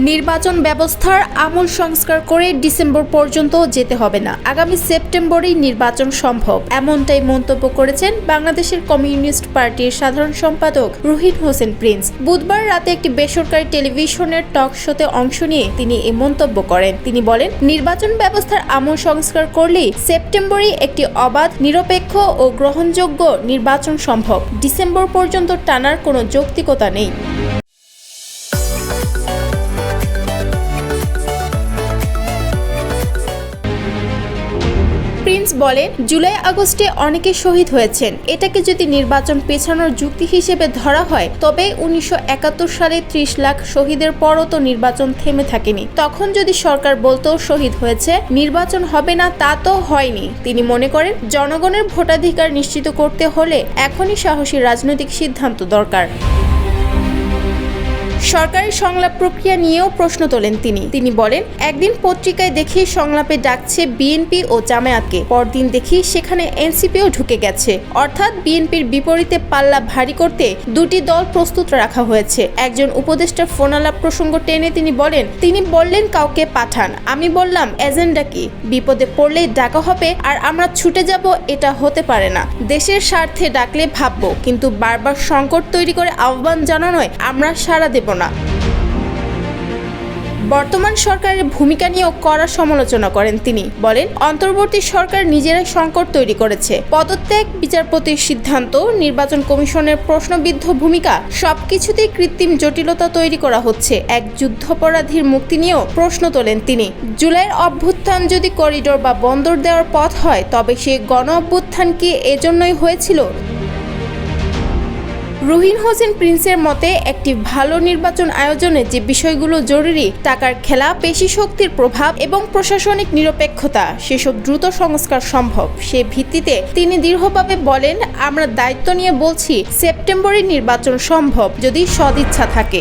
নির্বাচন ব্যবস্থার আমূল সংস্কার করে ডিসেম্বর পর্যন্ত যেতে হবে না, আগামী সেপ্টেম্বরেই নির্বাচন সম্ভব, এমনটাই মন্তব্য করেছেন বাংলাদেশের কমিউনিস্ট পার্টির সাধারণ সম্পাদক রুহিন হোসেন প্রিন্স। বুধবার রাতে একটি বেসরকারি টেলিভিশনের টক শোতে অংশ নিয়ে তিনি এই মন্তব্য করেন। তিনি বলেন, নির্বাচন ব্যবস্থার আমূল সংস্কার করলেই সেপ্টেম্বরেই একটি অবাধ, নিরপেক্ষ ও গ্রহণযোগ্য নির্বাচন সম্ভব। ডিসেম্বর পর্যন্ত টানার কোনো যৌক্তিকতা নেই। প্রিন্স বলেন, জুলাই আগস্টে অনেকে শহীদ হয়েছেন। এটাকে যদি নির্বাচন পেছানোর যুক্তি হিসেবে ধরা হয়, তবে 1971 সালে 30 লাখ শহীদের পরও তো নির্বাচন থেমে থাকেনি। তখন যদি সরকার বলতো শহীদ হয়েছে, নির্বাচন হবে না, তা তো হয়নি। তিনি মনে করেন, জনগণের ভোটাধিকার নিশ্চিত করতে হলে এখনই সাহসী রাজনৈতিক সিদ্ধান্ত দরকার। সরকারি সংলাপ প্রক্রিয়া নিয়েও প্রশ্ন তোলেন তিনি বলেন, একদিন পত্রিকায় দেখি সংলাপে ডাকছে বিএনপি ও জামায়াতকে, পরদিন দেখি সেখানে এনসিপিও ঢুকে গেছে। অর্থাৎ বিএনপির বিপরীতে পাল্লা ভারী করতে দুটি দল প্রস্তুত রাখা হয়েছে। একজন উপদেষ্টার ফোনালাপ প্রসঙ্গ টেনে তিনি বললেন কাউকে পাঠান। আমি বললাম, এজেন্ডা কি? বিপদে পড়লেই ডাকা হবে আর আমরা ছুটে যাব, এটা হতে পারে না। দেশের স্বার্থে ডাকলে ভাববো, কিন্তু বারবার সংকট তৈরি করে আহ্বান জানানোয় আমরা সাড়া দেব না। বর্তমান সরকারের ভূমিকা নিয়েও কড়া সমালোচনা করেন তিনি। বলেন, অন্তর্বর্তী সরকার নিজেরাই সংকট তৈরি করেছে। পদত্যাগ, বিচারপতির সিদ্ধান্ত, নির্বাচন কমিশনের প্রশ্নবিদ্ধ ভূমিকা, সবকিছুতেই কৃত্রিম জটিলতা তৈরি করা হচ্ছে। এক যুদ্ধাপরাধীর মুক্তি নিয়েও প্রশ্ন তোলেন তিনি। জুলাইয়ের অভ্যুত্থান যদি করিডোর বা বন্দর দেওয়ার পথ হয়, তবে সেই গণ অভ্যুত্থান কি এজন্যই হয়েছিল? রুহিন হোসেন প্রিন্সের মতে, একটি ভালো নির্বাচন আয়োজনে যে বিষয়গুলো জরুরি, টাকার খেলা, পেশি শক্তির প্রভাব এবং প্রশাসনিক নিরপেক্ষতা, সেসব দ্রুত সংস্কার সম্ভব। সে ভিত্তিতে তিনি দৃঢ়ভাবে বলেন, আমরা দায়িত্ব নিয়ে বলছি, সেপ্টেম্বরে নির্বাচন সম্ভব যদি সদিচ্ছা থাকে।